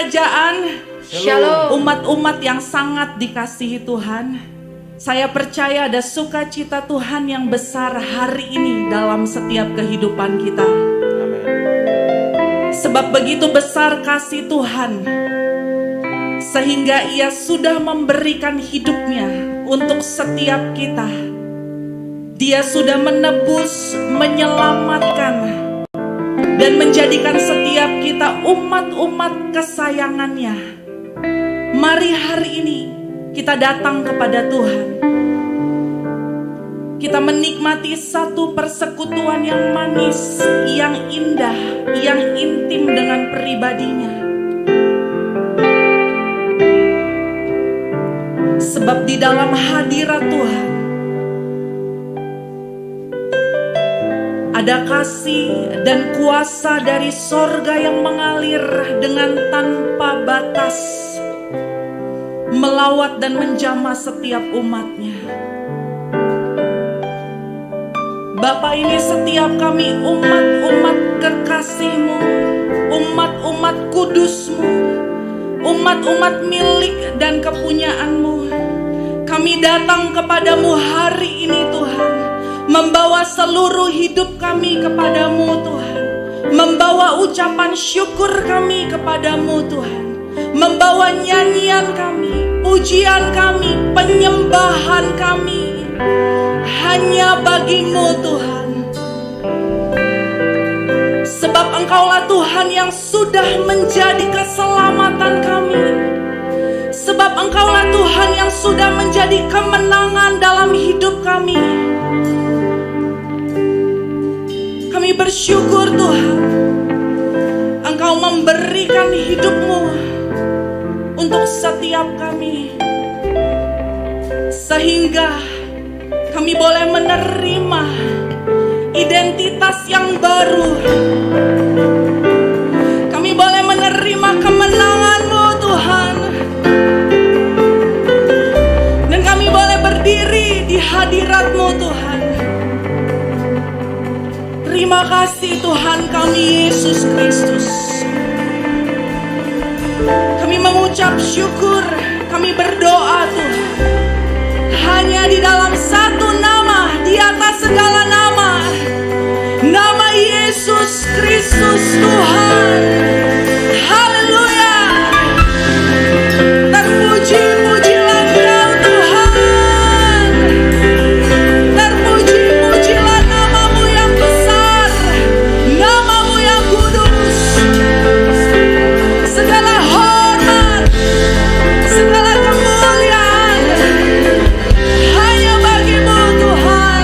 kerajaan. Shalom. Umat-umat yang sangat dikasihi Tuhan, saya percaya ada sukacita Tuhan yang besar hari ini dalam setiap kehidupan kita. Sebab begitu besar kasih Tuhan, sehingga Ia sudah memberikan hidupnya untuk setiap kita. Dia sudah menebus, menyelamatkan, dan menjadikan setiap kita umat-umat kesayangannya. Mari hari ini kita datang kepada Tuhan. Kita menikmati satu persekutuan yang manis, yang indah, yang intim dengan pribadinya. Sebab di dalam hadirat Tuhan ada kasih dan kuasa dari sorga yang mengalir dengan tanpa batas, melawat dan menjamah setiap umatnya. Bapa, ini setiap kami umat-umat kekasih-Mu, umat-umat kudus-Mu, umat-umat milik dan kepunyaan-Mu. Kami datang kepadamu hari ini Tuhan, membawa seluruh hidup kami kepadamu Tuhan, membawa ucapan syukur kami kepadamu Tuhan, membawa nyanyian kami, pujian kami, penyembahan kami hanya bagimu Tuhan. Sebab Engkaulah Tuhan yang sudah menjadi keselamatan kami. Sebab Engkaulah Tuhan yang sudah menjadi kemenangan dalam hidup kami. Kami bersyukur Tuhan, Engkau memberikan hidup-Mu untuk setiap kami, sehingga kami boleh menerima identitas yang baru. Kami boleh menerima kemenangan-Mu Tuhan, dan kami boleh berdiri di hadirat-Mu Tuhan. Terima kasih Tuhan kami Yesus Kristus. Kami mengucap syukur, kami berdoa Tuhan, hanya di dalam satu nama, di atas segala nama, nama Yesus Kristus Tuhan. Haleluya. Terpuji-pujilah Engkau Tuhan. Terpuji-pujilah nama-Mu yang besar, nama-Mu yang kudus. Segala hormat, segala kemuliaan hanya bagimu Tuhan.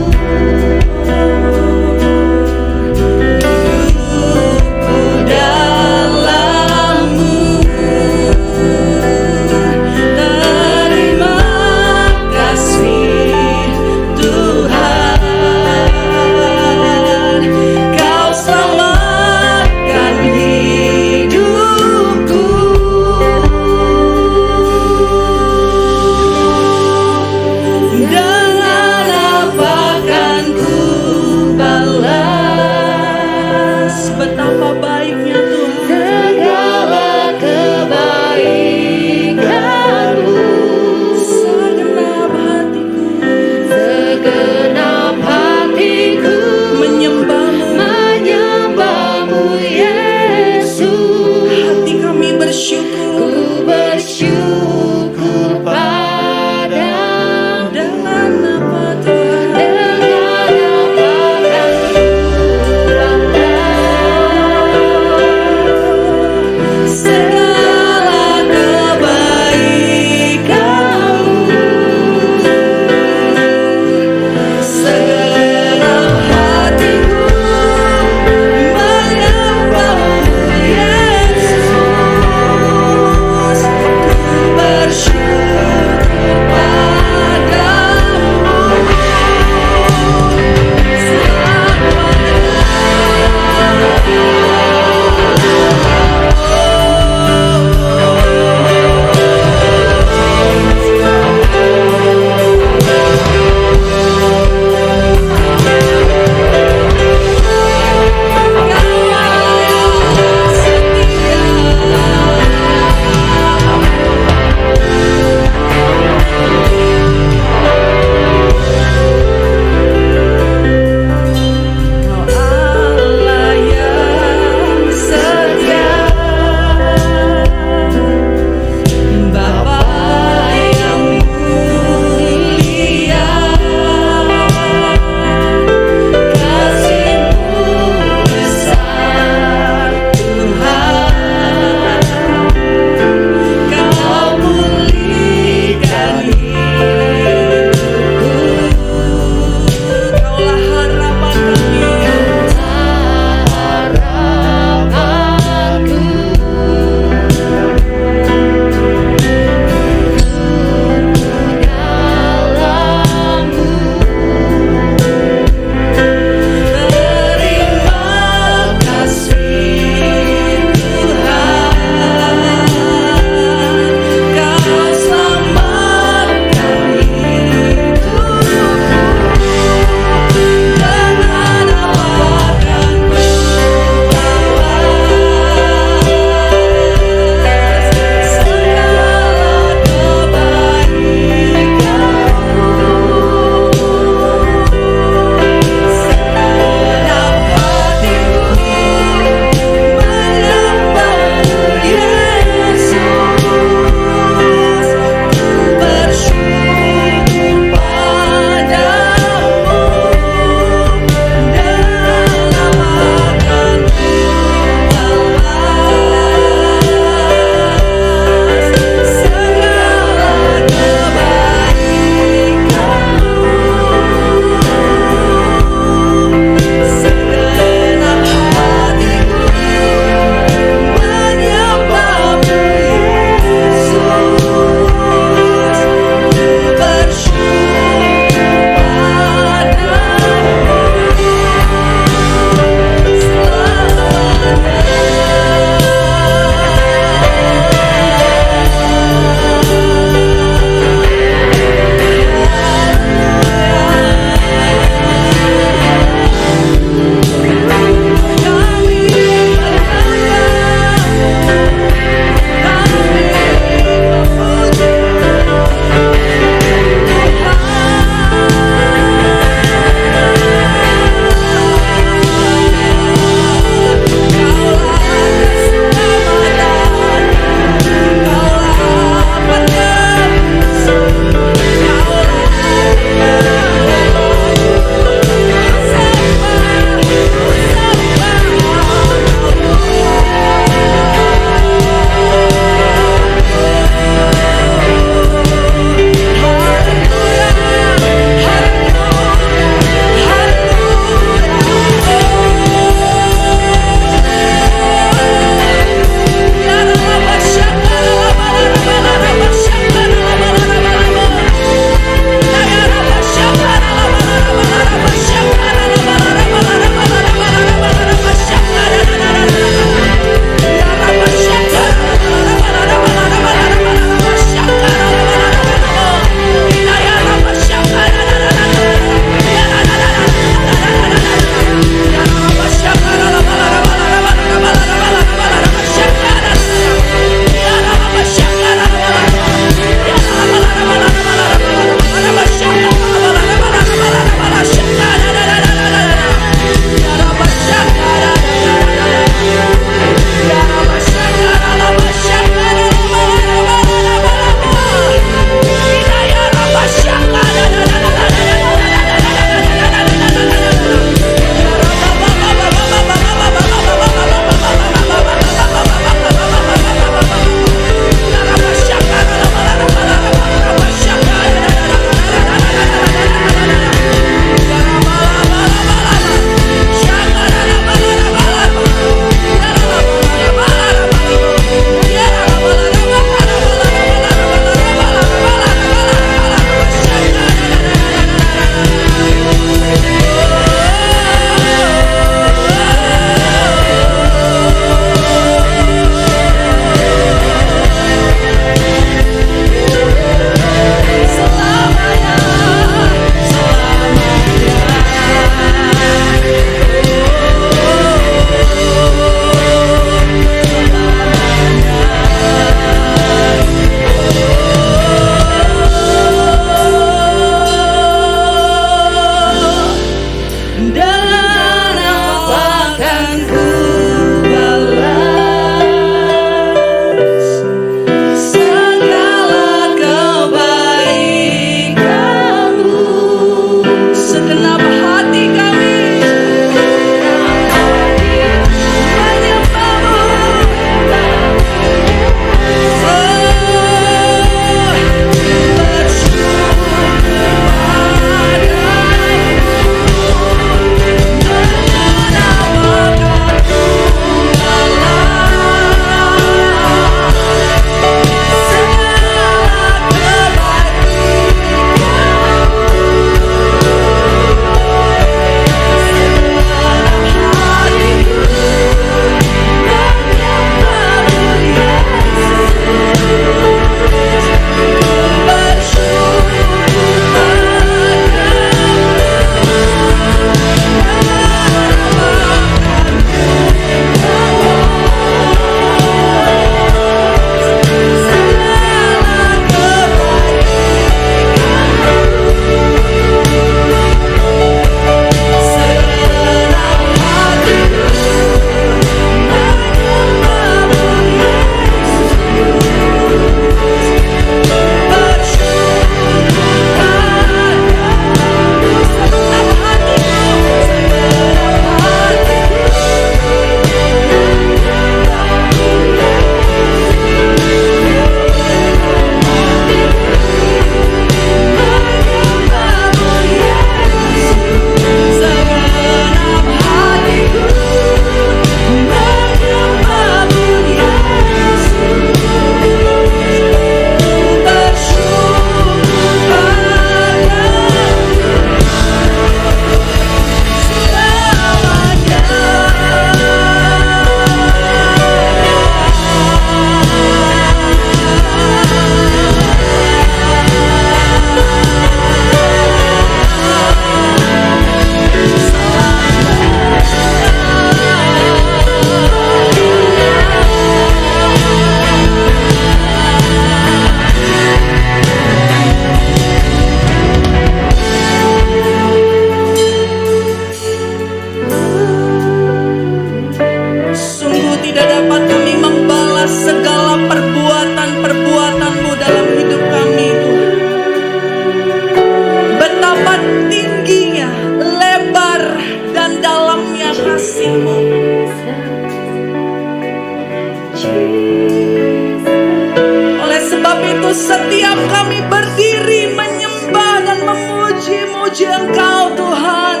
setiap kami berdiri menyembah dan memuji-muji Engkau Tuhan,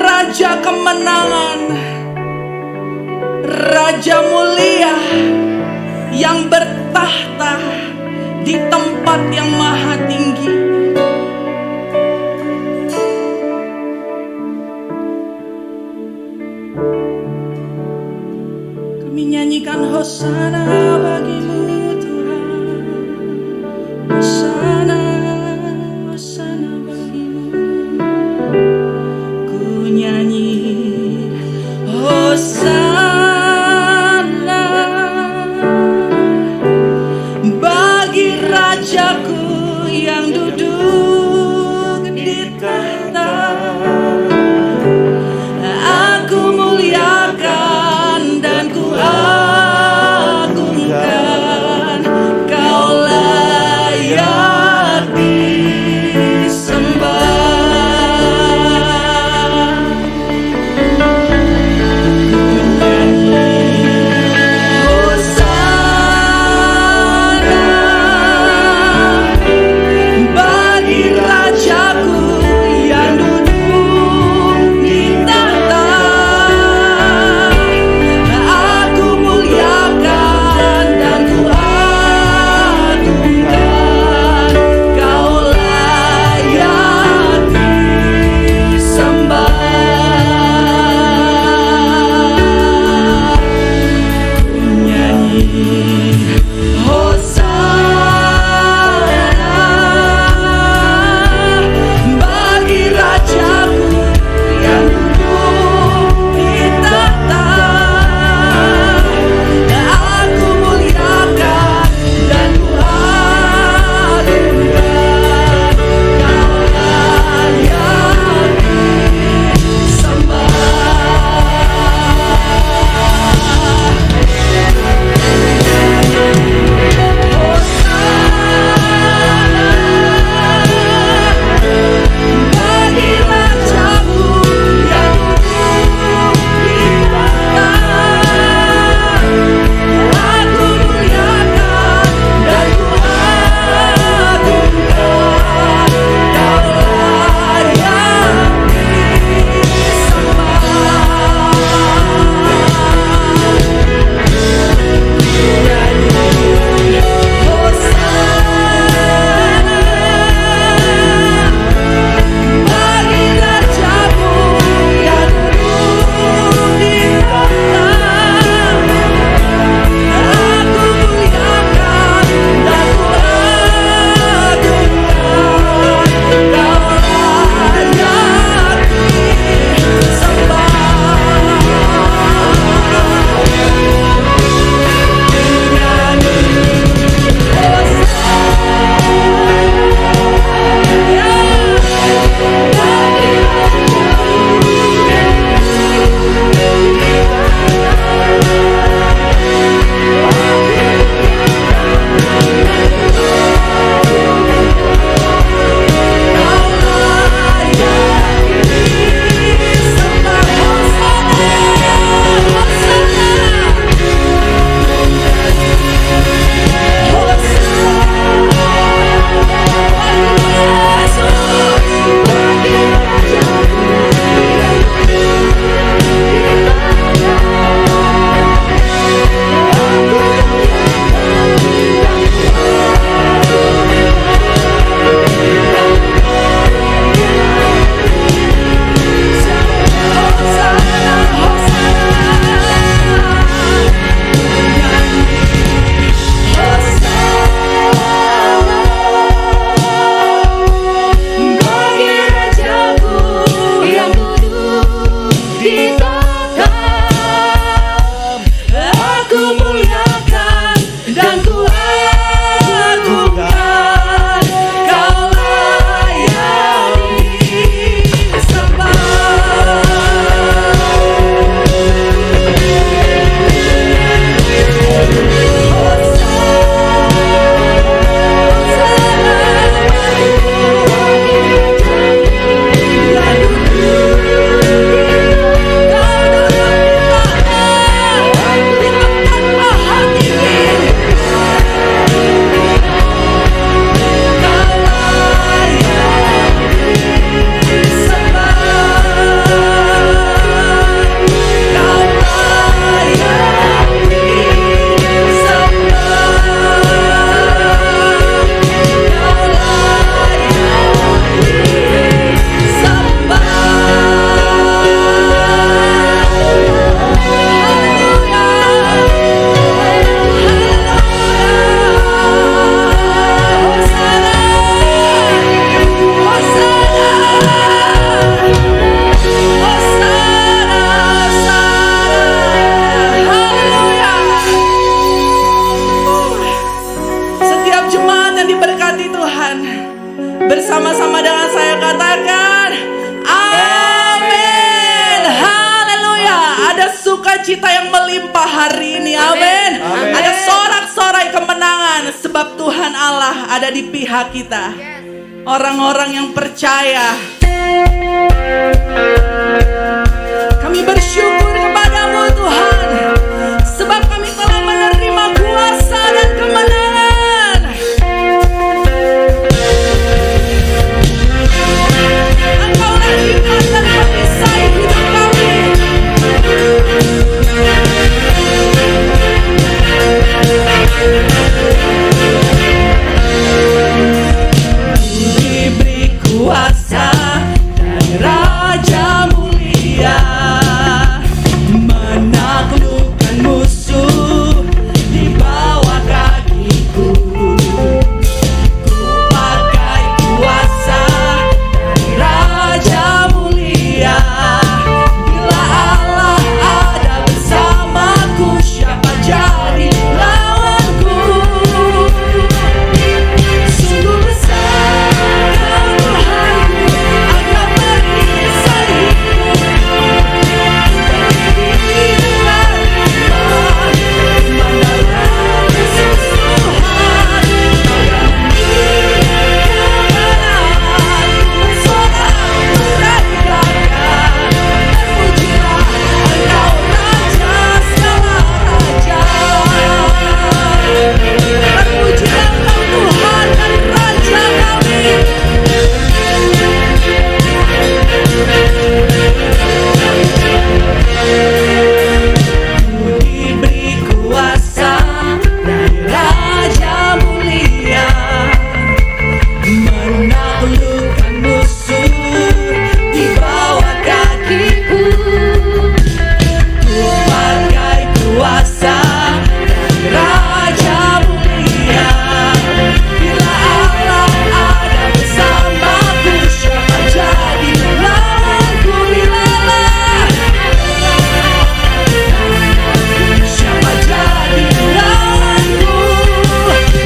Raja kemenangan, Raja mulia yang bertahta di tempat yang maha tinggi. Kami nyanyikan Hosana bagimu Tuhan, Hosana, Hosana bagimu. Ku nyanyi Hosana bagi Rajaku yang duduk di tahta. Aku muliakan dan ku agungkan sukacita yang melimpah hari ini. Amin. Ada sorak-sorai kemenangan sebab Tuhan Allah ada di pihak kita. Orang-orang yang percaya. Kami bersyukur kepadamu Tuhan, sebab kami telah menerima kuasa dan kemenangan. Engkaulah ikat dan pemisah hidup kami. Diberi kuasa dari Raja Mulia, menaklukkan musuh di bawah kakiku. Ku pakai kuasa dari Raja Mulia. Bila Allah ada bersamaku, siapa jadi lawanku? Sungguh besar Tuhanku, Engkau perisai hidupku. Dengan iman, iman dalam Yesus Tuhan, Kau yang memberi kemenangan. Bersorak, beraikan, terpujilah Engkau Raja segala raja. Terpujilah Engkau Tuhan dan Raja kami. Ku diberi kuasa dari Raja Mulia, menaklukkan musuh di bawah kakiku. Ku pakai kuasa dari Raja Mulia. Bila Allah ada bersamaku, siapa jadi lawanku? Siapa jadi lawanku?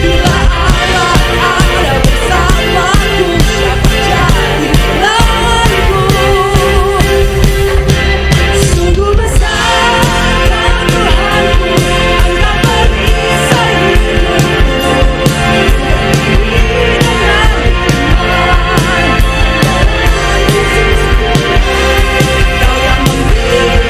Bila Allah ada bersamaku, siapa jadi lawanku? Sungguh besar Tuhanku, Engkau perisai hidupku. Dengan iman, Yesus Tuhan, Kau yang memberi kemenangan.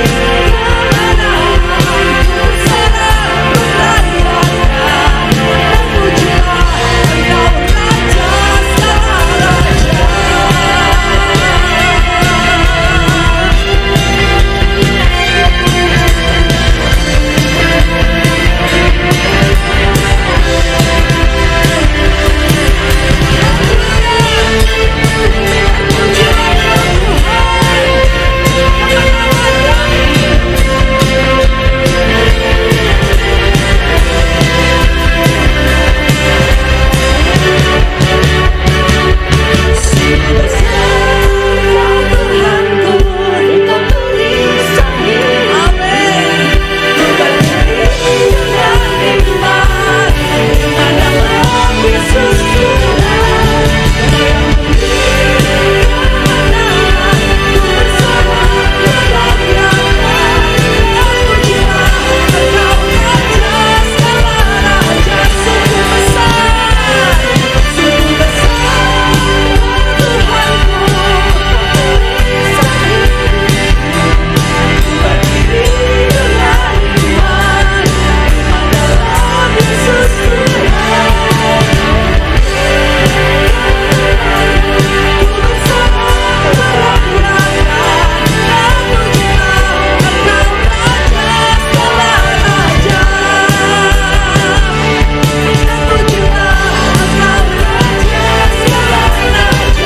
Bersorak, beraikan,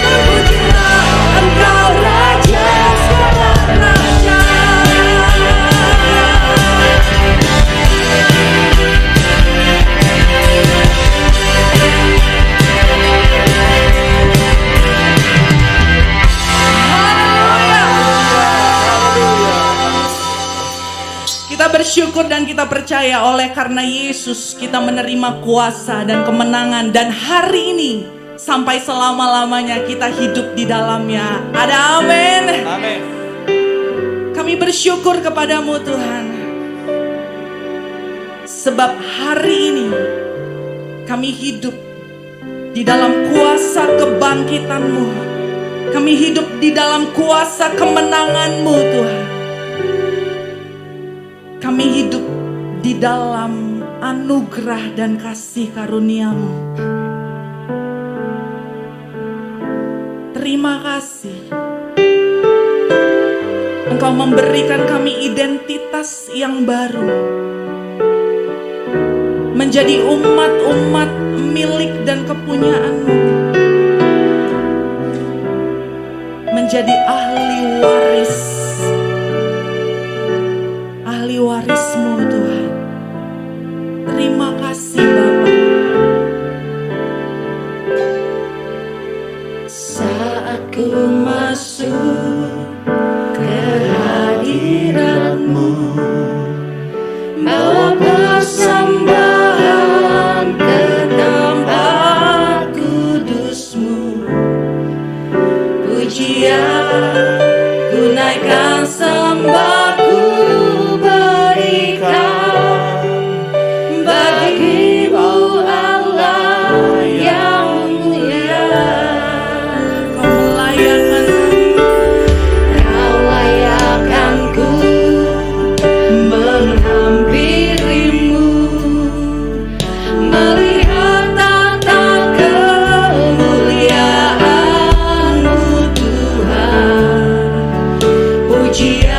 terpujilah Engkau Raja segala raja. bersyukur dan kita percaya oleh karena Yesus kita menerima kuasa dan kemenangan, dan hari ini sampai selama-lamanya kita hidup di dalamnya. Ada amin. Amin. bersyukur kepadamu Tuhan. Sebab hari ini kami hidup di dalam kuasa kebangkitan-Mu. Kami hidup di dalam kuasa kemenangan-Mu Tuhan. Kami hidup di dalam anugerah dan kasih karunia-Mu. Terima kasih. Engkau memberikan kami identitas yang baru. Menjadi umat-umat milik dan kepunyaan-Mu. Menjadi ahli waris-Mu Tuhan. Terima kasih Bapa. Saat ku masuk ke hadirat-Mu, bawa persembahan ke tempat kudus-Mu. Pujian ku naikkan, sembah ku berikan bagi-Mu Allah yang mulia. Kau melayakkan Kau layakkanku menghampiri-Mu, melihat tata kemuliaan-Mu Tuhan. Pujian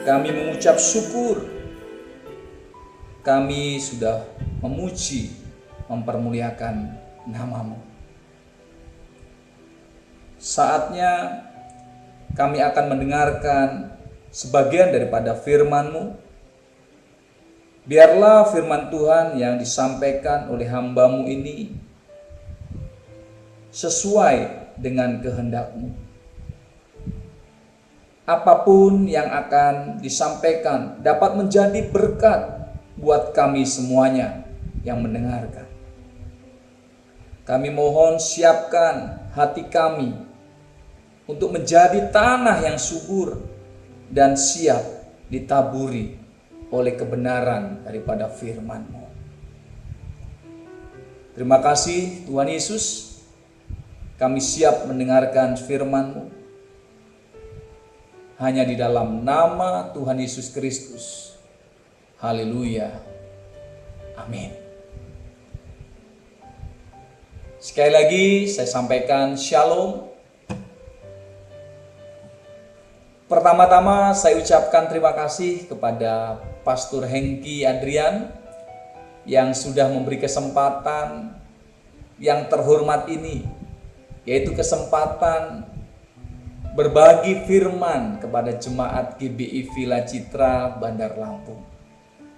Kami mengucap syukur. Kami sudah memuji, mempermuliakan nama-Mu. Saatnya kami akan mendengarkan sebagian daripada firman-Mu. Biarlah firman Tuhan yang disampaikan oleh hamba-Mu ini sesuai dengan kehendak-Mu. Apapun yang akan disampaikan dapat menjadi berkat buat kami semuanya yang mendengarkan. Kami mohon siapkan hati kami untuk menjadi tanah yang subur dan siap ditaburi oleh kebenaran daripada firman-Mu. Terima kasih Tuhan Yesus, kami siap mendengarkan firman-Mu. Hanya di dalam nama Tuhan Yesus Kristus. Haleluya. Amin. Sekali lagi saya sampaikan shalom. Pertama-tama saya ucapkan terima kasih kepada Pastor Hengki Adrian yang sudah memberi kesempatan yang terhormat ini, yaitu kesempatan berbagi firman kepada jemaat GBI Villa Citra Bandar Lampung.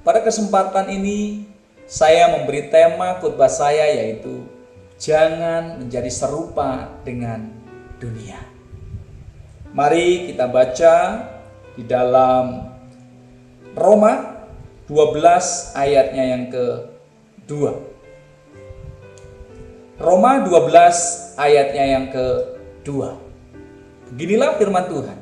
Pada kesempatan ini saya memberi tema khotbah saya, yaitu jangan menjadi serupa dengan dunia. Mari kita baca di dalam Roma 12 ayatnya yang kedua. Roma 12 ayatnya yang kedua. Beginilah firman Tuhan.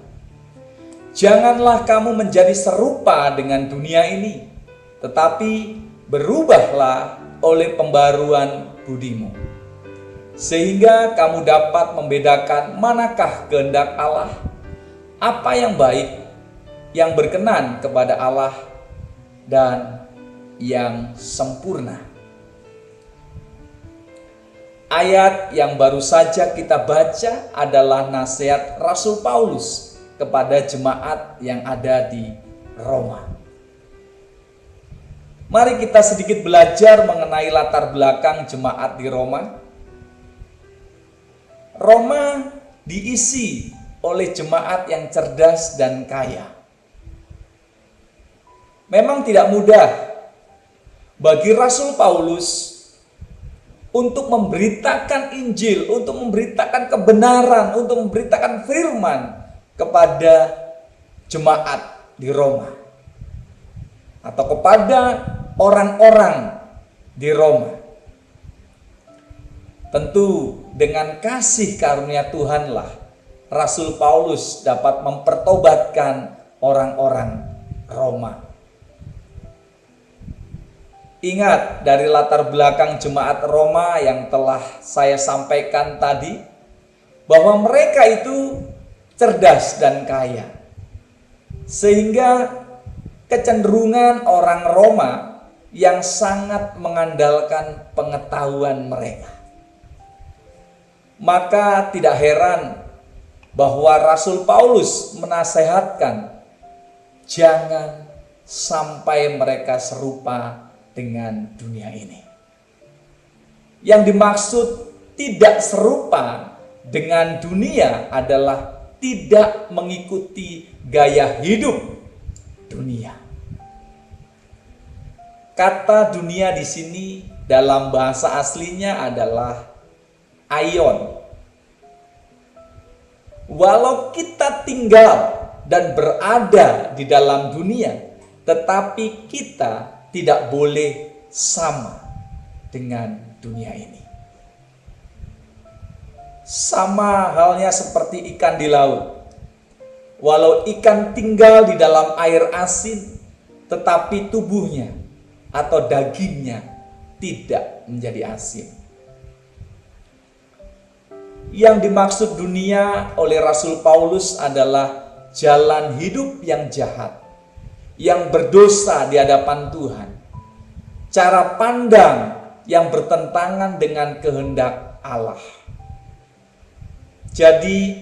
Janganlah kamu menjadi serupa dengan dunia ini, tetapi berubahlah oleh pembaruan budimu, sehingga kamu dapat membedakan manakah kehendak Allah, apa yang baik, yang berkenan kepada Allah, dan yang sempurna. Ayat yang baru saja kita baca adalah nasihat Rasul Paulus kepada jemaat yang ada di Roma. Mari kita sedikit belajar mengenai latar belakang jemaat di Roma. Roma diisi oleh jemaat yang cerdas dan kaya. Memang tidak mudah bagi Rasul Paulus untuk memberitakan Injil, untuk memberitakan kebenaran, untuk memberitakan firman kepada jemaat di Roma atau kepada orang-orang di Roma. Tentu dengan kasih karunia Tuhanlah Rasul Paulus dapat mempertobatkan orang-orang Roma. Ingat dari latar belakang jemaat Roma yang telah saya sampaikan tadi, bahwa mereka itu cerdas dan kaya, sehingga kecenderungan orang Roma yang sangat mengandalkan pengetahuan mereka. Maka tidak heran bahwa Rasul Paulus menasehatkan jangan sampai mereka serupa dengan dunia ini. Yang dimaksud tidak serupa dengan dunia adalah tidak mengikuti gaya hidup dunia. Kata dunia di sini dalam bahasa aslinya adalah aion. Walau kita tinggal dan berada di dalam dunia, tetapi kita tidak boleh sama dengan dunia ini. Sama halnya seperti ikan di laut. Walau ikan tinggal di dalam air asin, tetapi tubuhnya atau dagingnya tidak menjadi asin. Yang dimaksud dunia oleh Rasul Paulus adalah jalan hidup yang jahat, yang berdosa di hadapan Tuhan, cara pandang yang bertentangan dengan kehendak Allah. Jadi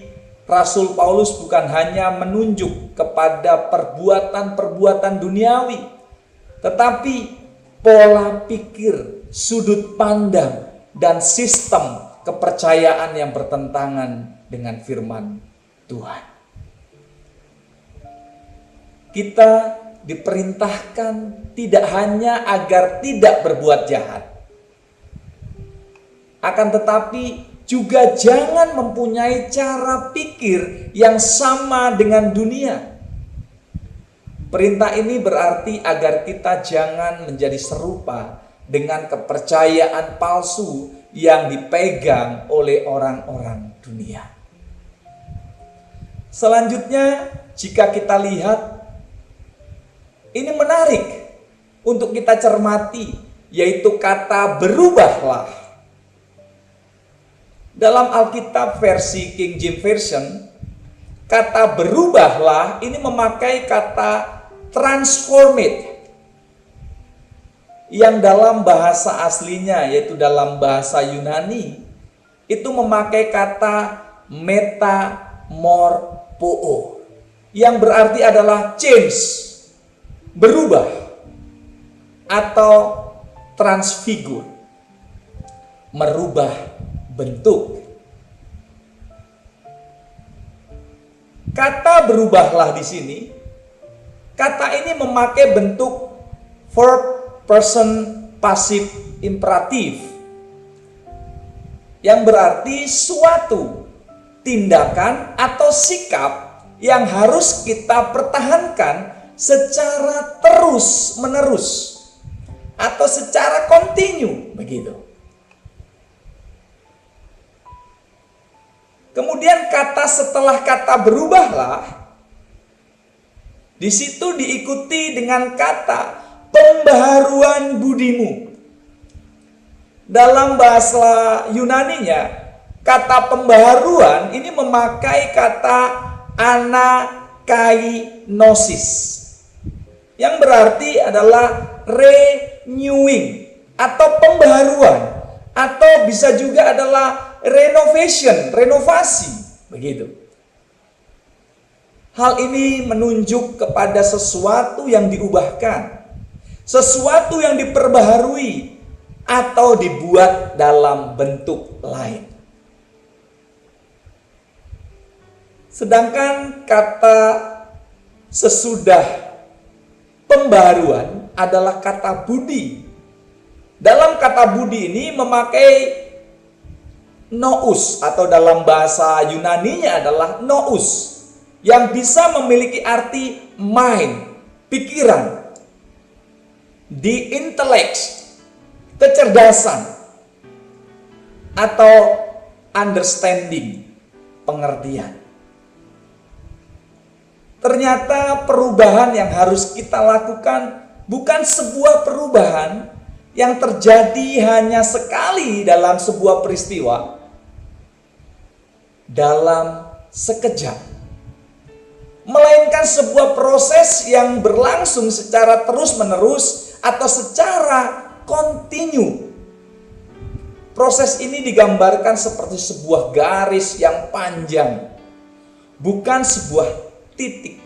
Rasul Paulus bukan hanya menunjuk kepada perbuatan-perbuatan duniawi, tetapi pola pikir, sudut pandang, dan sistem kepercayaan yang bertentangan dengan firman Tuhan. Kita diperintahkan tidak hanya agar tidak berbuat jahat, akan tetapi juga jangan mempunyai cara pikir yang sama dengan dunia. Perintah ini berarti agar kita jangan menjadi serupa dengan kepercayaan palsu yang dipegang oleh orang-orang dunia. Selanjutnya, jika kita lihat, ini menarik untuk kita cermati, yaitu kata berubahlah. Dalam Alkitab versi King James Version, kata berubahlah ini memakai kata transformate, yang dalam bahasa aslinya, yaitu dalam bahasa Yunani, itu memakai kata metamorpho, yang berarti adalah change, berubah, atau transfigur, merubah bentuk. Kata berubahlah di sini, kata ini memakai bentuk verb person pasif imperatif, yang berarti suatu tindakan atau sikap yang harus kita pertahankan secara terus-menerus atau secara kontinu, begitu. Kemudian kata setelah kata berubahlah, di situ diikuti dengan kata pembaharuan budimu. Dalam bahasa Yunaninya, kata pembaharuan ini memakai kata anakainosis, yang berarti adalah renewing atau pembaharuan, atau bisa juga adalah renovation, renovasi, begitu. Hal ini menunjuk kepada sesuatu yang diubahkan, sesuatu yang diperbaharui atau dibuat dalam bentuk lain. Sedangkan kata sesudah pembaharuan adalah kata budi. Dalam kata budi ini memakai nous, atau dalam bahasa Yunaninya adalah nous, yang bisa memiliki arti mind, pikiran, the intellect, kecerdasan, atau understanding, pengertian. Ternyata perubahan yang harus kita lakukan bukan sebuah perubahan yang terjadi hanya sekali dalam sebuah peristiwa, dalam sekejap, melainkan sebuah proses yang berlangsung secara terus-menerus atau secara kontinu. Proses ini digambarkan seperti sebuah garis yang panjang, bukan sebuah titik.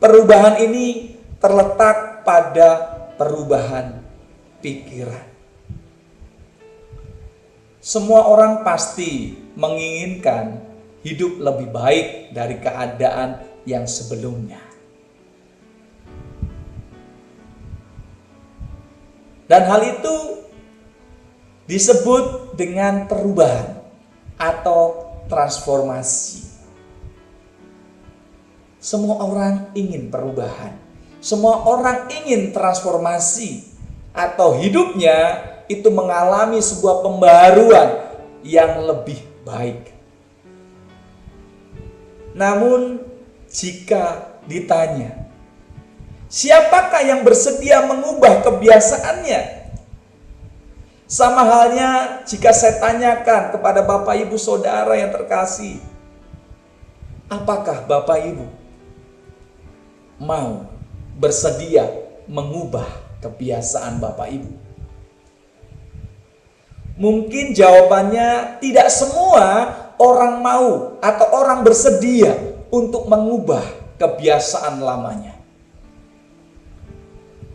Perubahan ini terletak pada perubahan pikiran. Semua orang pasti menginginkan hidup lebih baik dari keadaan yang sebelumnya. Dan hal itu disebut dengan perubahan atau transformasi. Semua orang ingin perubahan. Semua orang ingin transformasi, atau hidupnya itu mengalami sebuah pembaharuan yang lebih baik. Namun jika ditanya, siapakah yang bersedia mengubah kebiasaannya? Sama halnya jika saya tanyakan kepada Bapak Ibu Saudara yang terkasih, apakah Bapak Ibu mau bersedia mengubah kebiasaan Bapak Ibu? Mungkin jawabannya tidak semua orang mau atau orang bersedia untuk mengubah kebiasaan lamanya.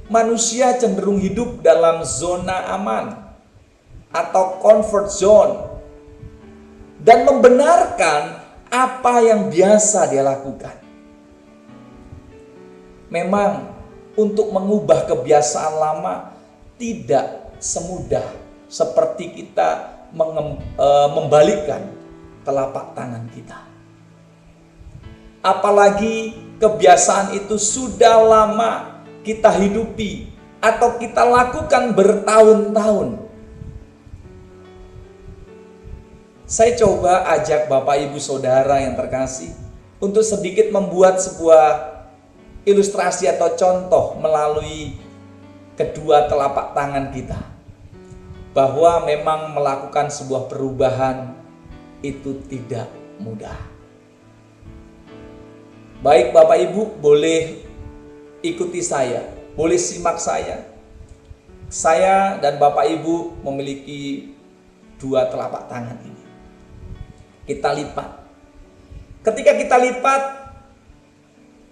Manusia cenderung hidup dalam zona aman atau comfort zone dan membenarkan apa yang biasa dia lakukan. Memang untuk mengubah kebiasaan lama tidak semudah seperti kita membalikkan telapak tangan kita. Apalagi kebiasaan itu sudah lama kita hidupi atau kita lakukan bertahun-tahun. Saya coba ajak Bapak Ibu Saudara yang terkasih untuk sedikit membuat sebuah ilustrasi atau contoh melalui kedua telapak tangan kita. Bahwa memang melakukan sebuah perubahan itu tidak mudah. Baik Bapak Ibu, boleh ikuti saya, boleh simak saya. Saya dan Bapak Ibu memiliki dua telapak tangan ini. Kita lipat. Ketika kita lipat,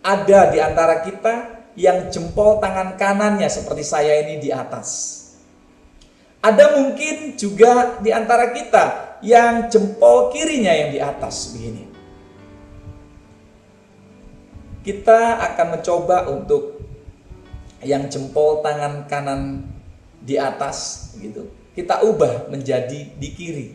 ada di antara kita yang jempol tangan kanannya seperti saya ini di atas. Ada mungkin juga di antara kita yang jempol kirinya yang di atas begini. Kita akan mencoba untuk yang jempol tangan kanan di atas gitu. Kita ubah menjadi di kiri.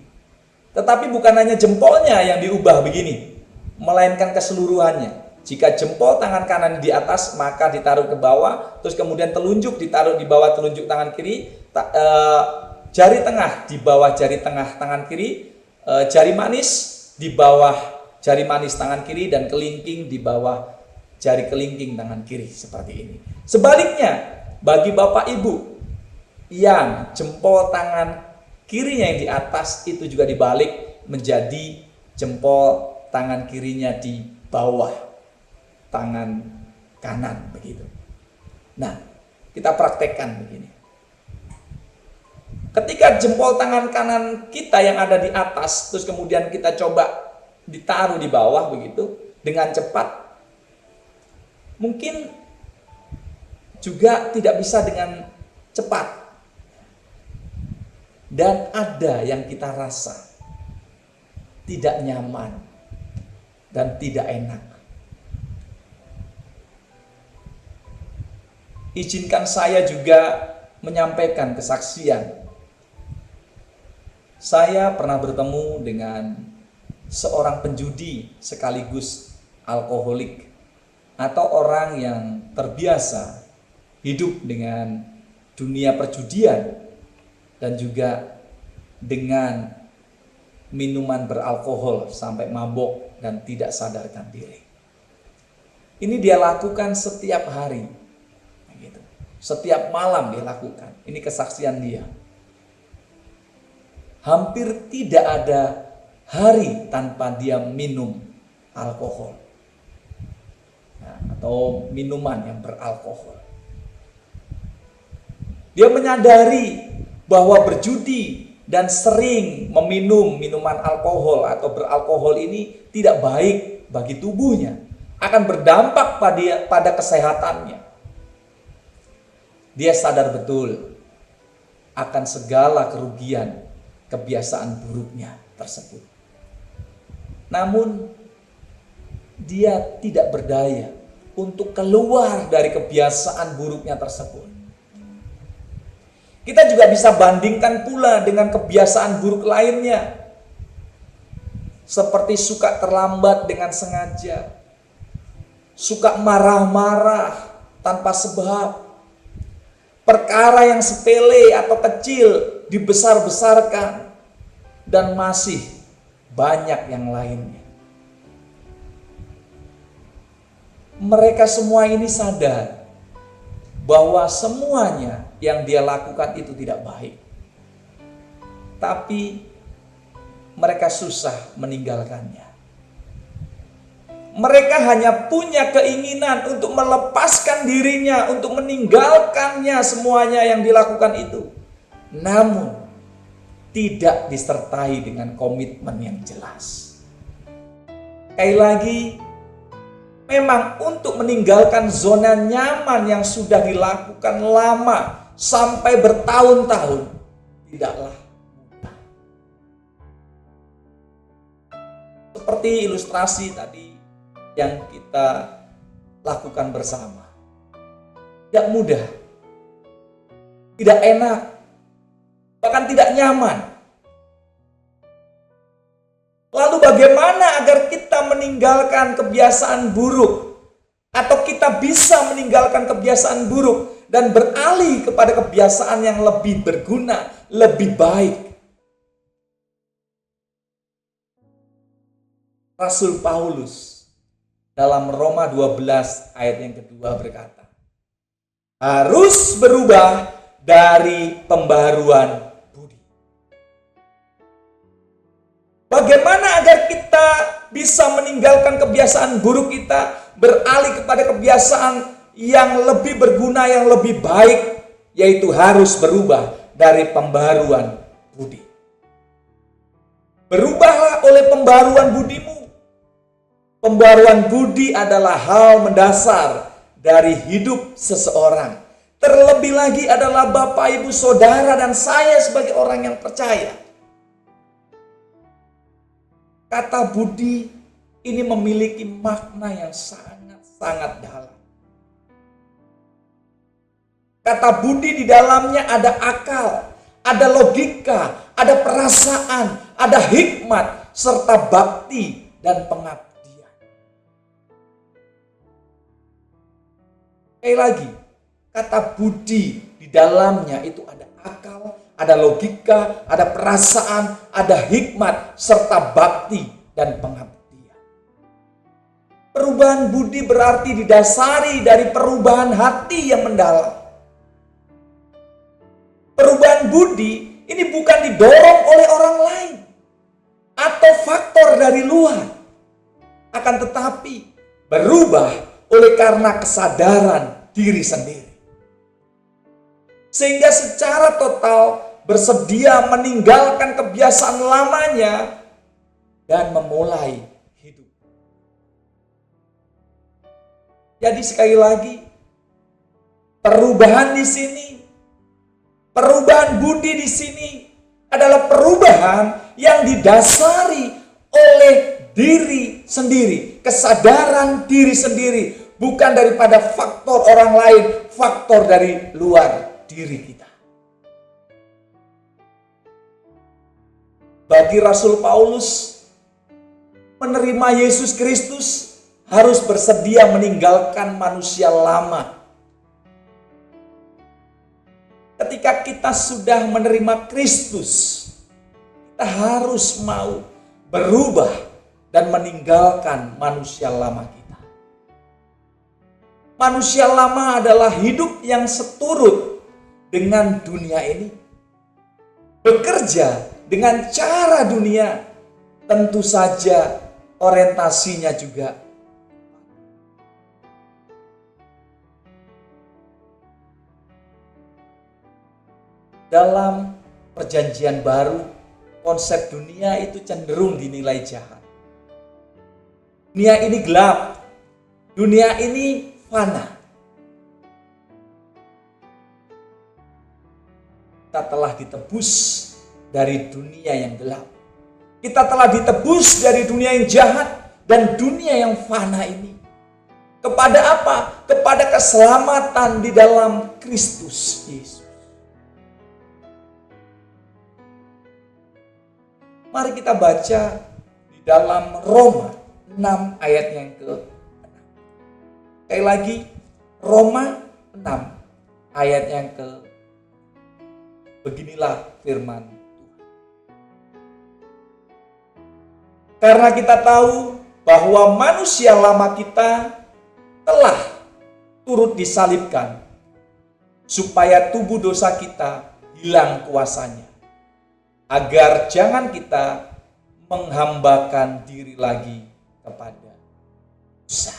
Tetapi bukan hanya jempolnya yang diubah begini, melainkan keseluruhannya. Jika jempol tangan kanan di atas, maka ditaruh ke bawah, terus kemudian telunjuk ditaruh di bawah telunjuk tangan kiri, jari tengah di bawah jari tengah tangan kiri, jari manis di bawah jari manis tangan kiri, dan kelingking di bawah jari kelingking tangan kiri seperti ini. Sebaliknya, bagi Bapak Ibu yang jempol tangan kirinya yang di atas itu juga dibalik menjadi jempol tangan kirinya di bawah tangan kanan begitu. Nah, kita praktekkan begini. Ketika jempol tangan kanan kita yang ada di atas terus kemudian kita coba ditaruh di bawah begitu dengan cepat, mungkin juga tidak bisa dengan cepat. Dan ada yang kita rasa tidak nyaman dan tidak enak. Izinkan saya juga menyampaikan kesaksian. Saya pernah bertemu dengan seorang penjudi sekaligus alkoholik, atau orang yang terbiasa hidup dengan dunia perjudian dan juga dengan minuman beralkohol sampai mabok dan tidak sadarkan diri. Ini dia lakukan setiap hari, gitu. Setiap malam dia lakukan. Ini kesaksian dia. Hampir tidak ada hari tanpa dia minum alkohol, atau minuman yang beralkohol. Dia menyadari bahwa berjudi dan sering meminum minuman alkohol atau beralkohol ini tidak baik bagi tubuhnya, akan berdampak pada kesehatannya. Dia sadar betul akan segala kerugian kebiasaan buruknya tersebut. Namun dia tidak berdaya untuk keluar dari kebiasaan buruknya tersebut. Kita juga bisa bandingkan pula dengan kebiasaan buruk lainnya, seperti suka terlambat dengan sengaja, suka marah-marah tanpa sebab, perkara yang sepele atau kecil dibesar-besarkan, dan masih banyak yang lainnya. Mereka semua ini sadar bahwa semuanya yang dia lakukan itu tidak baik. Tapi mereka susah meninggalkannya. Mereka hanya punya keinginan untuk melepaskan dirinya, untuk meninggalkannya semuanya yang dilakukan itu. Namun tidak disertai dengan komitmen yang jelas. Sekali lagi, memang untuk meninggalkan zona nyaman yang sudah dilakukan lama sampai bertahun-tahun tidaklah mudah. Seperti ilustrasi tadi yang kita lakukan bersama. Tidak mudah, tidak enak, bahkan tidak nyaman. Lalu bagaimana agar kita meninggalkan kebiasaan buruk, atau kita bisa meninggalkan kebiasaan buruk dan beralih kepada kebiasaan yang lebih berguna, lebih baik? Rasul Paulus dalam Roma 12 ayat yang kedua berkata, harus berubah dari pembaharuan budi. Bagaimana agar kita bisa meninggalkan kebiasaan buruk kita, beralih kepada kebiasaan yang lebih berguna, yang lebih baik, yaitu harus berubah dari pembaharuan budi. Berubahlah oleh pembaharuan budimu. Pembaharuan budi adalah hal mendasar dari hidup seseorang. Terlebih lagi adalah Bapak, Ibu, Saudara, dan saya sebagai orang yang percaya. Kata budi ini memiliki makna yang sangat-sangat dalam. Kata budi di dalamnya ada akal, ada logika, ada perasaan, ada hikmat, serta bakti dan pengabdian. Sekali lagi, kata budi di dalamnya itu ada akal, ada logika, ada perasaan, ada hikmat, serta bakti dan pengabdian. Perubahan budi berarti didasari dari perubahan hati yang mendalam. Perubahan budi ini bukan didorong oleh orang lain atau faktor dari luar, akan tetapi berubah oleh karena kesadaran diri sendiri. Sehingga secara total bersedia meninggalkan kebiasaan lamanya dan memulai hidup. Jadi sekali lagi, perubahan di sini, perubahan budi di sini adalah perubahan yang didasari oleh diri sendiri, kesadaran diri sendiri, bukan daripada faktor orang lain, faktor dari luar diri kita. Bagi Rasul Paulus, menerima Yesus Kristus harus bersedia meninggalkan manusia lama. Ketika kita sudah menerima Kristus, kita harus mau berubah dan meninggalkan manusia lama kita. Manusia lama adalah hidup yang seturut dengan dunia ini, bekerja dengan cara dunia, tentu saja orientasinya juga. Dalam Perjanjian Baru, konsep dunia itu cenderung dinilai jahat. Dunia ini gelap, dunia ini fana. Kita telah ditebus dari dunia yang gelap. Kita telah ditebus dari dunia yang jahat dan dunia yang fana ini. Kepada apa? Kepada keselamatan di dalam Kristus Yesus. Mari kita baca di dalam Roma 6 ayat yang ke-6. Sekali lagi, Roma 6 ayat yang ke. Beginilah firman Tuhan. Karena kita tahu bahwa manusia lama kita telah turut disalibkan, supaya tubuh dosa kita hilang kuasanya, agar jangan kita menghambakan diri lagi kepada dosa.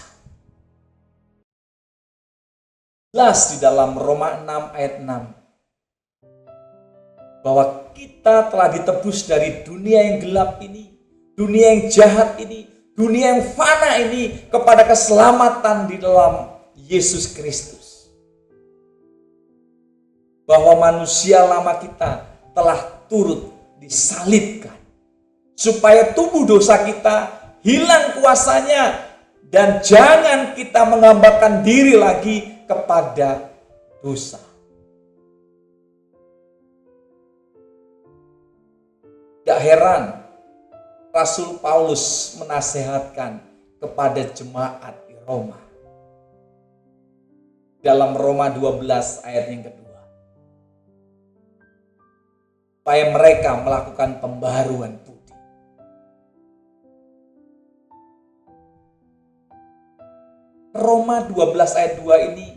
Jelas di dalam Roma 6 ayat 6 bahwa kita telah ditebus dari dunia yang gelap ini, dunia yang jahat ini, dunia yang fana ini kepada keselamatan di dalam Yesus Kristus. Bahwa manusia lama kita telah turut disalibkan, supaya tubuh dosa kita hilang kuasanya, dan jangan kita menghambakan diri lagi kepada dosa. Tidak heran Rasul Paulus menasihatkan kepada jemaat di Roma. Dalam Roma 12 ayat yang kedua. Supaya mereka melakukan pembaruan budi. Roma 12 ayat 2 ini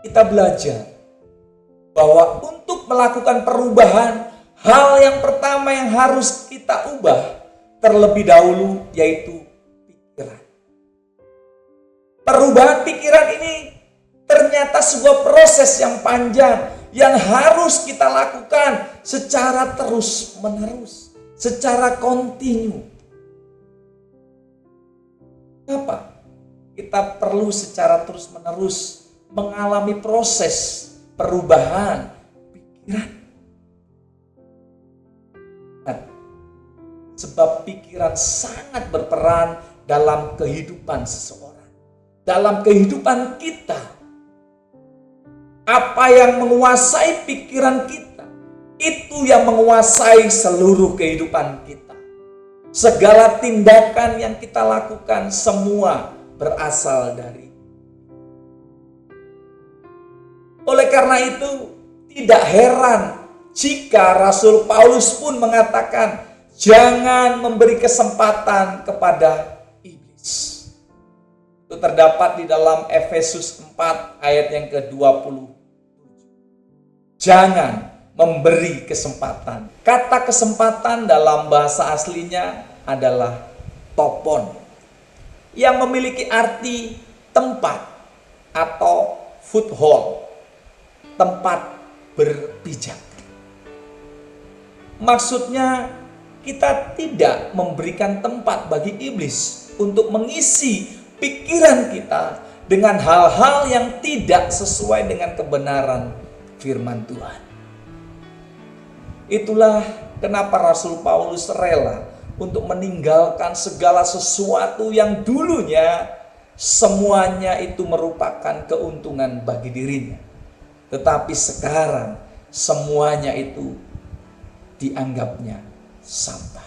kita belajar bahwa untuk melakukan perubahan, hal yang pertama yang harus kita ubah terlebih dahulu yaitu pikiran. Perubahan pikiran ini ternyata sebuah proses yang panjang yang harus kita lakukan secara terus-menerus, secara kontinu. Kenapa? Kita perlu secara terus-menerus mengalami proses perubahan pikiran. Sebab pikiran sangat berperan dalam kehidupan seseorang, dalam kehidupan kita. Apa yang menguasai pikiran kita, itu yang menguasai seluruh kehidupan kita. Segala tindakan yang kita lakukan semua berasal dari. Oleh karena itu, tidak heran jika Rasul Paulus pun mengatakan, jangan memberi kesempatan kepada iblis. Itu terdapat di dalam Efesus 4 ayat yang ke-20. Jangan memberi kesempatan. Kata kesempatan dalam bahasa aslinya adalah topon, yang memiliki arti tempat atau foothold, tempat berpijak. Maksudnya kita tidak memberikan tempat bagi iblis untuk mengisi pikiran kita dengan hal-hal yang tidak sesuai dengan kebenaran firman Tuhan. Itulah kenapa Rasul Paulus rela untuk meninggalkan segala sesuatu yang dulunya semuanya itu merupakan keuntungan bagi dirinya. Tetapi sekarang semuanya itu dianggapnya sampah.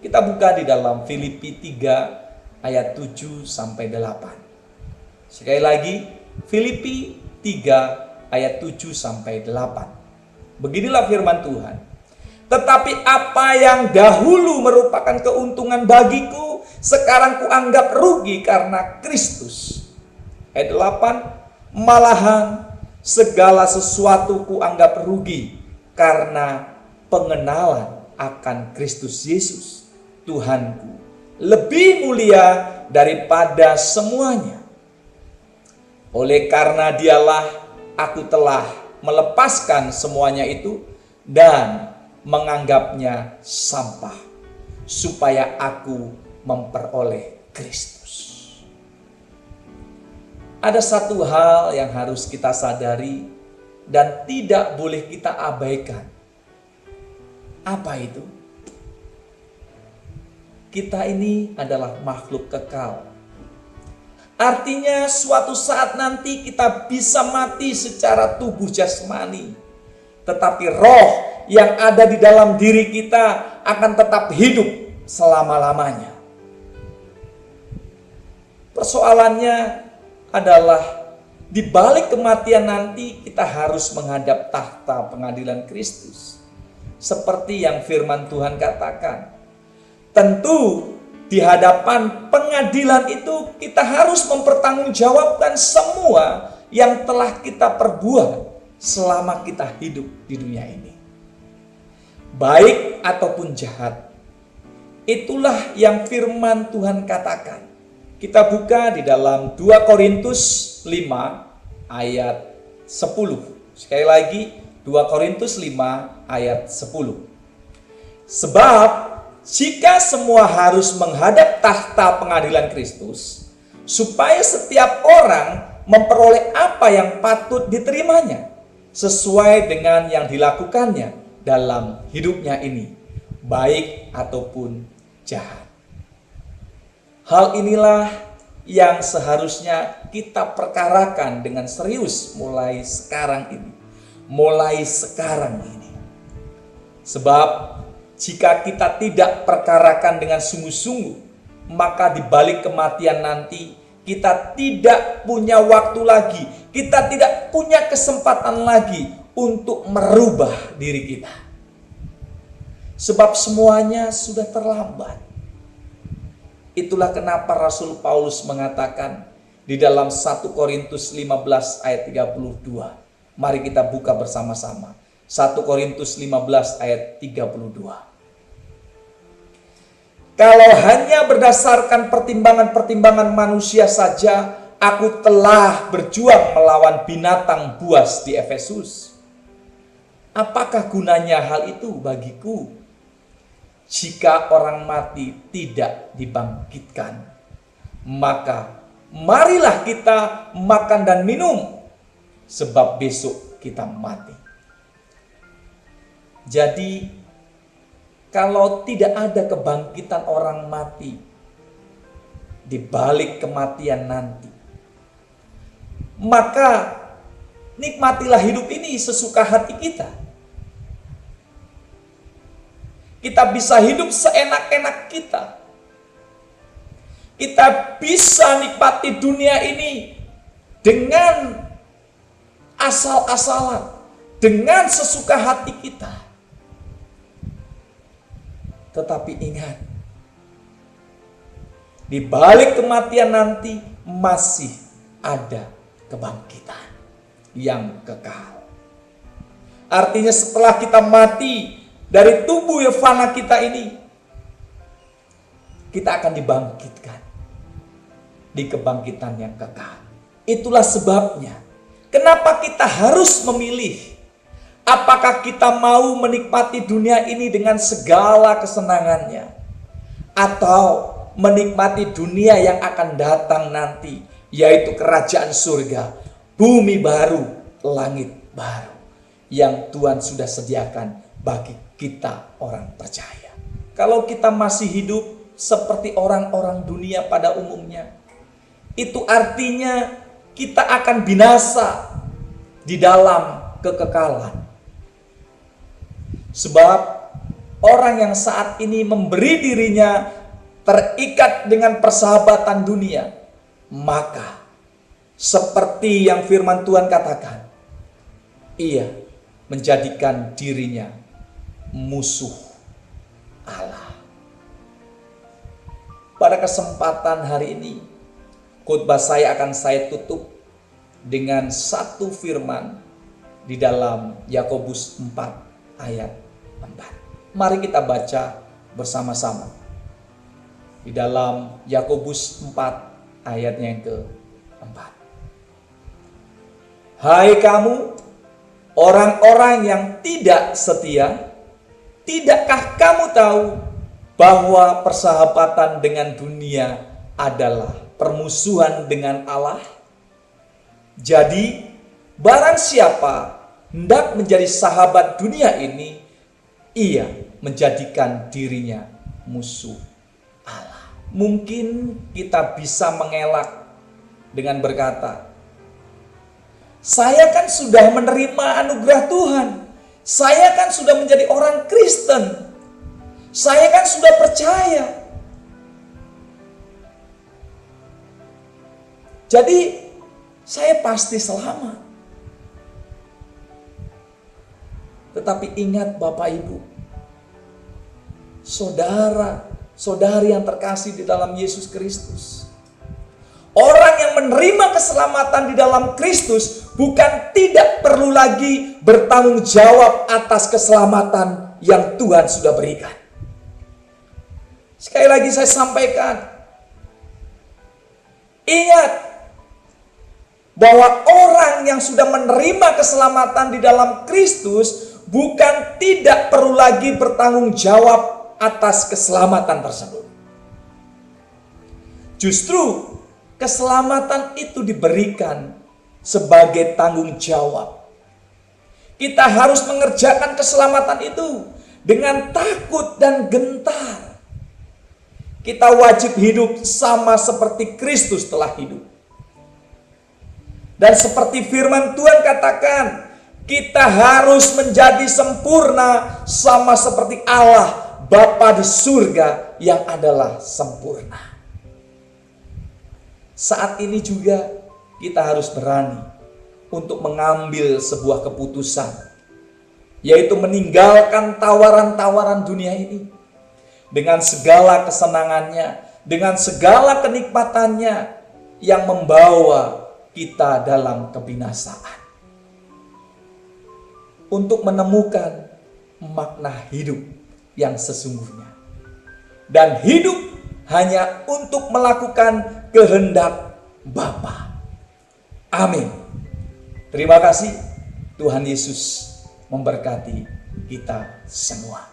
Kita buka di dalam Filipi 3 ayat 7 sampai 8. Sekali lagi, Filipi 3 ayat 7 sampai 8. Beginilah firman Tuhan. Tetapi apa yang dahulu merupakan keuntungan bagiku, sekarang kuanggap rugi karena Kristus. Ayat 8, malahan segala sesuatu kuanggap rugi karena pengenalan akan Kristus Yesus, Tuhanku, lebih mulia daripada semuanya. Oleh karena dialah aku telah melepaskan semuanya itu dan menganggapnya sampah, supaya aku memperoleh Kristus. Ada satu hal yang harus kita sadari dan tidak boleh kita abaikan. Apa itu? Kita ini adalah makhluk kekal. Artinya suatu saat nanti kita bisa mati secara tubuh jasmani. Tetapi roh yang ada di dalam diri kita akan tetap hidup selama-lamanya. Persoalannya adalah di balik kematian nanti kita harus menghadap tahta pengadilan Kristus. Seperti yang firman Tuhan katakan. Tentu di hadapan pengadilan itu kita harus mempertanggungjawabkan semua yang telah kita perbuat selama kita hidup di dunia ini. Baik ataupun jahat. Itulah yang firman Tuhan katakan. Kita buka di dalam 2 Korintus 5 ayat 10. Sekali lagi 2 Korintus 5 ayat 10. Sebab jika semua harus menghadap tahta pengadilan Kristus, supaya setiap orang memperoleh apa yang patut diterimanya, sesuai dengan yang dilakukannya dalam hidupnya ini, baik ataupun jahat. Hal inilah yang seharusnya kita perkarakan dengan serius mulai sekarang ini. Sebab jika kita tidak perkarakan dengan sungguh-sungguh, maka di balik kematian nanti kita tidak punya waktu lagi, kita tidak punya kesempatan lagi untuk merubah diri kita. Sebab semuanya sudah terlambat. Itulah kenapa Rasul Paulus mengatakan di dalam 1 Korintus 15 ayat 32. Mari kita buka bersama-sama. 1 Korintus 15 ayat 32. Kalau hanya berdasarkan pertimbangan-pertimbangan manusia saja, aku telah berjuang melawan binatang buas di Efesus. Apakah gunanya hal itu bagiku? Jika orang mati tidak dibangkitkan, maka marilah kita makan dan minum, sebab besok kita mati. Jadi, kalau tidak ada kebangkitan orang mati di balik kematian nanti, maka nikmatilah hidup ini sesuka hati kita. Kita bisa hidup seenak-enak kita. Kita bisa nikmati dunia ini dengan asal-asalan, dengan sesuka hati kita. Tetapi ingat, di balik kematian nanti masih ada kebangkitan yang kekal. Artinya setelah kita mati dari tubuh yang fana kita ini, kita akan dibangkitkan di kebangkitan yang kekal. Itulah sebabnya kenapa kita harus memilih. Apakah kita mau menikmati dunia ini dengan segala kesenangannya, atau menikmati dunia yang akan datang nanti, yaitu kerajaan surga, bumi baru, langit baru, yang Tuhan sudah sediakan bagi kita orang percaya. Kalau kita masih hidup seperti orang-orang dunia pada umumnya, itu artinya kita akan binasa di dalam kekekalan. Sebab orang yang saat ini memberi dirinya terikat dengan persahabatan dunia, maka seperti yang firman Tuhan katakan, ia menjadikan dirinya musuh Allah. Pada kesempatan hari ini, khotbah saya akan saya tutup dengan satu firman di dalam Yakobus 4 ayat 4. Mari kita baca bersama-sama. Di dalam Yakobus 4 ayatnya yang ke-4. Hai kamu, orang-orang yang tidak setia, tidakkah kamu tahu bahwa persahabatan dengan dunia adalah permusuhan dengan Allah? Jadi, barang siapa hendak menjadi sahabat dunia ini, ia menjadikan dirinya musuh Allah. Mungkin kita bisa mengelak dengan berkata, saya kan sudah menerima anugerah Tuhan, saya kan sudah menjadi orang Kristen, saya kan sudah percaya. Jadi saya pasti selamat. Tetapi ingat Bapak Ibu, saudara, saudari yang terkasih di dalam Yesus Kristus, orang yang menerima keselamatan di dalam Kristus bukan tidak perlu lagi bertanggung jawab atas keselamatan yang Tuhan sudah berikan. Sekali lagi saya sampaikan, ingat bahwa orang yang sudah menerima keselamatan di dalam Kristus bukan tidak perlu lagi bertanggung jawab atas keselamatan tersebut. Justru keselamatan itu diberikan sebagai tanggung jawab. Kita harus mengerjakan keselamatan itu dengan takut dan gentar. Kita wajib hidup sama seperti Kristus telah hidup. Dan seperti firman Tuhan katakan, kita harus menjadi sempurna sama seperti Allah Bapa di surga yang adalah sempurna. Saat ini juga kita harus berani untuk mengambil sebuah keputusan, yaitu meninggalkan tawaran-tawaran dunia ini dengan segala kesenangannya, dengan segala kenikmatannya yang membawa kita dalam kebinasaan. Untuk menemukan makna hidup yang sesungguhnya. Dan hidup hanya untuk melakukan kehendak Bapa. Amin. Terima kasih. Tuhan Yesus memberkati kita semua.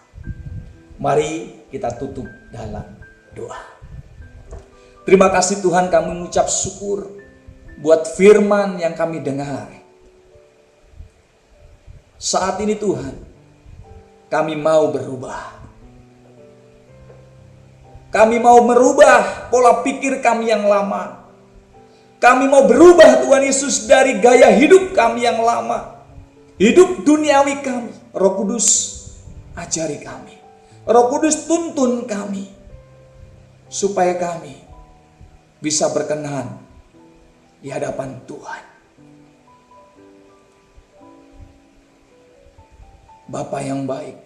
Mari kita tutup dalam doa. Terima kasih Tuhan, kami mengucap syukur buat firman yang kami dengar. Saat ini Tuhan, kami mau berubah. Kami mau merubah pola pikir kami yang lama. Kami mau berubah Tuhan Yesus dari gaya hidup kami yang lama. Hidup duniawi kami. Roh Kudus ajari kami. Roh Kudus tuntun kami. Supaya kami bisa berkenan di hadapan Tuhan. Bapa yang baik,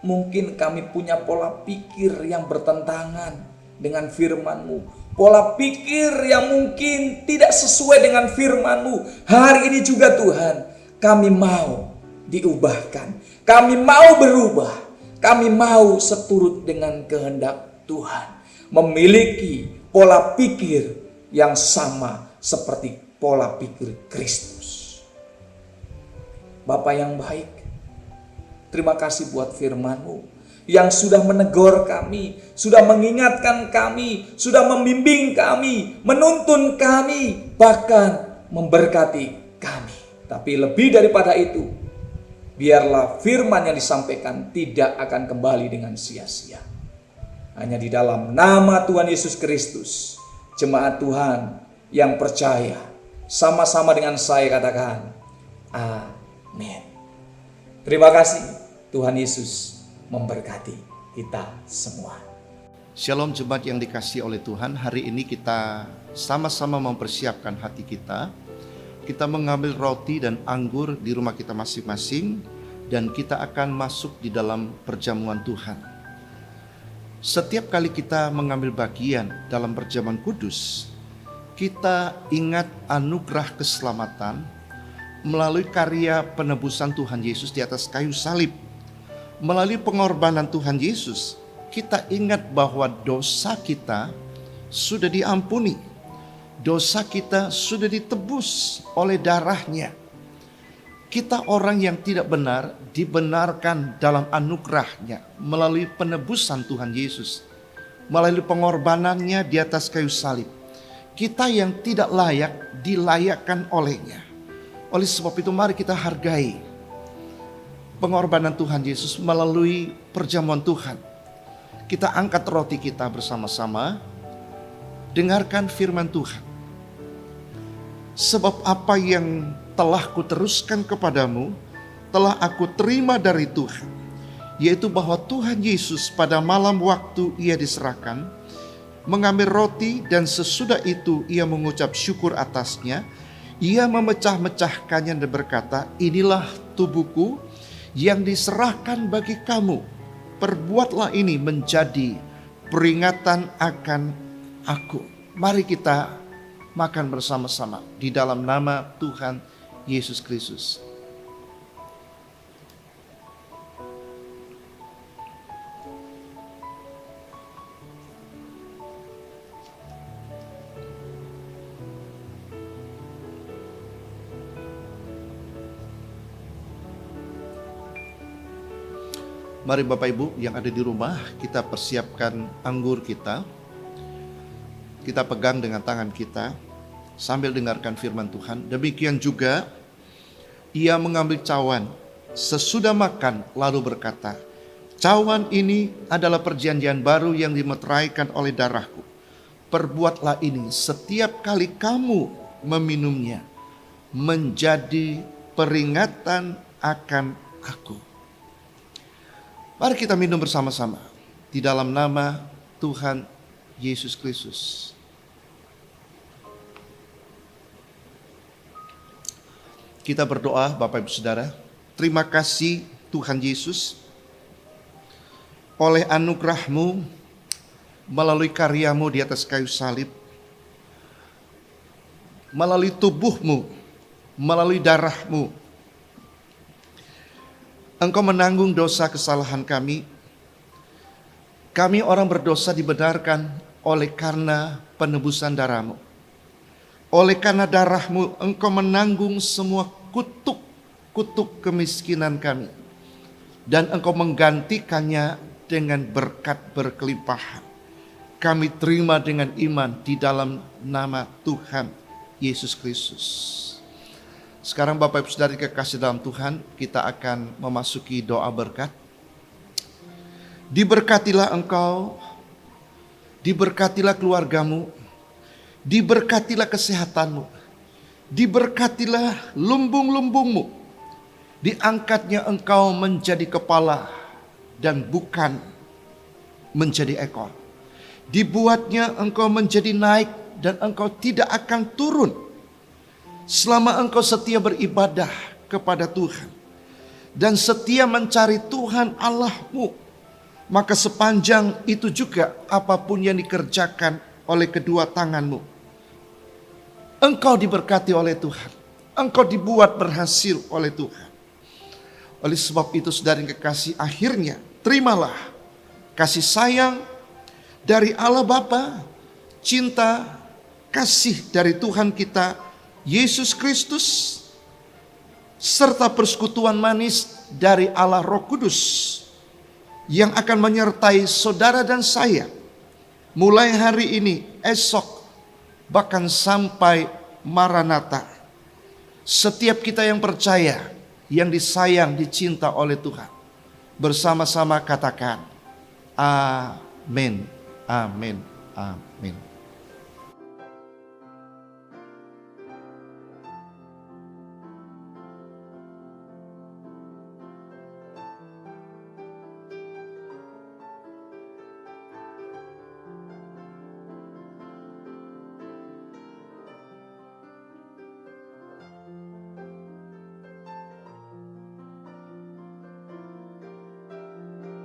mungkin kami punya pola pikir yang bertentangan dengan firman-Mu. Pola pikir yang mungkin tidak sesuai dengan firman-Mu. Hari ini juga Tuhan, kami mau diubahkan. Kami mau berubah. Kami mau seturut dengan kehendak Tuhan. Memiliki pola pikir yang sama seperti pola pikir Kristus. Bapa yang baik, terima kasih buat firman-Mu yang sudah menegur kami, sudah mengingatkan kami, sudah membimbing kami, menuntun kami, bahkan memberkati kami. Tapi lebih daripada itu, biarlah firman yang disampaikan tidak akan kembali dengan sia-sia. Hanya di dalam nama Tuhan Yesus Kristus, jemaat Tuhan yang percaya, sama-sama dengan saya katakan, amin. Terima kasih. Tuhan Yesus memberkati kita semua. Shalom jemaat yang dikasihi oleh Tuhan. Hari ini kita sama-sama mempersiapkan hati kita. Kita mengambil roti dan anggur di rumah kita masing-masing, dan kita akan masuk di dalam perjamuan Tuhan. Setiap kali kita mengambil bagian dalam perjamuan kudus, kita ingat anugerah keselamatan melalui karya penebusan Tuhan Yesus di atas kayu salib. Melalui pengorbanan Tuhan Yesus, kita ingat bahwa dosa kita sudah diampuni. Dosa kita sudah ditebus oleh darahnya. Kita orang yang tidak benar dibenarkan dalam anugerahnya melalui penebusan Tuhan Yesus. Melalui pengorbanannya di atas kayu salib. Kita yang tidak layak dilayakkan olehnya. Oleh sebab itu mari kita hargai pengorbanan Tuhan Yesus melalui perjamuan Tuhan. Kita angkat roti kita bersama-sama. Dengarkan firman Tuhan. Sebab apa yang telah kuteruskan kepadamu, telah aku terima dari Tuhan. Yaitu bahwa Tuhan Yesus pada malam waktu ia diserahkan, mengambil roti dan sesudah itu ia mengucap syukur atasnya. Ia memecah-mecahkannya dan berkata, inilah tubuhku yang diserahkan bagi kamu. Perbuatlah ini menjadi peringatan akan aku. Mari kita makan bersama-sama di dalam nama Tuhan Yesus Kristus. Mari Bapak Ibu yang ada di rumah, kita persiapkan anggur kita. Kita pegang dengan tangan kita sambil dengarkan firman Tuhan. Demikian juga ia mengambil cawan sesudah makan lalu berkata, "Cawan ini adalah perjanjian baru yang dimeteraikan oleh darahku. Perbuatlah ini setiap kali kamu meminumnya, menjadi peringatan akan aku." Mari kita minum bersama-sama di dalam nama Tuhan Yesus Kristus. Kita berdoa Bapak Ibu Saudara, terima kasih Tuhan Yesus oleh anugerah-Mu melalui karya-Mu di atas kayu salib, melalui tubuh-Mu, melalui darah-Mu. Engkau menanggung dosa kesalahan kami. Kami orang berdosa dibenarkan oleh karena penebusan darah-Mu. Oleh karena darah-Mu, Engkau menanggung semua kutuk kemiskinan kami. Dan Engkau menggantikannya dengan berkat berkelimpahan. Kami terima dengan iman di dalam nama Tuhan Yesus Kristus. Sekarang Bapak Ibu Saudara kekasih dalam Tuhan, kita akan memasuki doa berkat. Diberkatilah engkau, diberkatilah keluargamu, diberkatilah kesehatanmu, diberkatilah lumbung-lumbungmu, diangkatnya engkau menjadi kepala dan bukan menjadi ekor. Dibuatnya engkau menjadi naik dan engkau tidak akan turun. Selama engkau setia beribadah kepada Tuhan dan setia mencari Tuhan Allahmu, maka sepanjang itu juga apapun yang dikerjakan oleh kedua tanganmu, engkau diberkati oleh Tuhan. Engkau dibuat berhasil oleh Tuhan. Oleh sebab itu saudara yang kekasih, akhirnya terimalah kasih sayang dari Allah Bapa, cinta, kasih dari Tuhan kita Yesus Kristus, serta persekutuan manis dari Allah Roh Kudus yang akan menyertai saudara dan saya mulai hari ini, esok, bahkan sampai Maranatha. Setiap kita yang percaya, yang disayang, dicinta oleh Tuhan, bersama-sama katakan amin, amin, amin.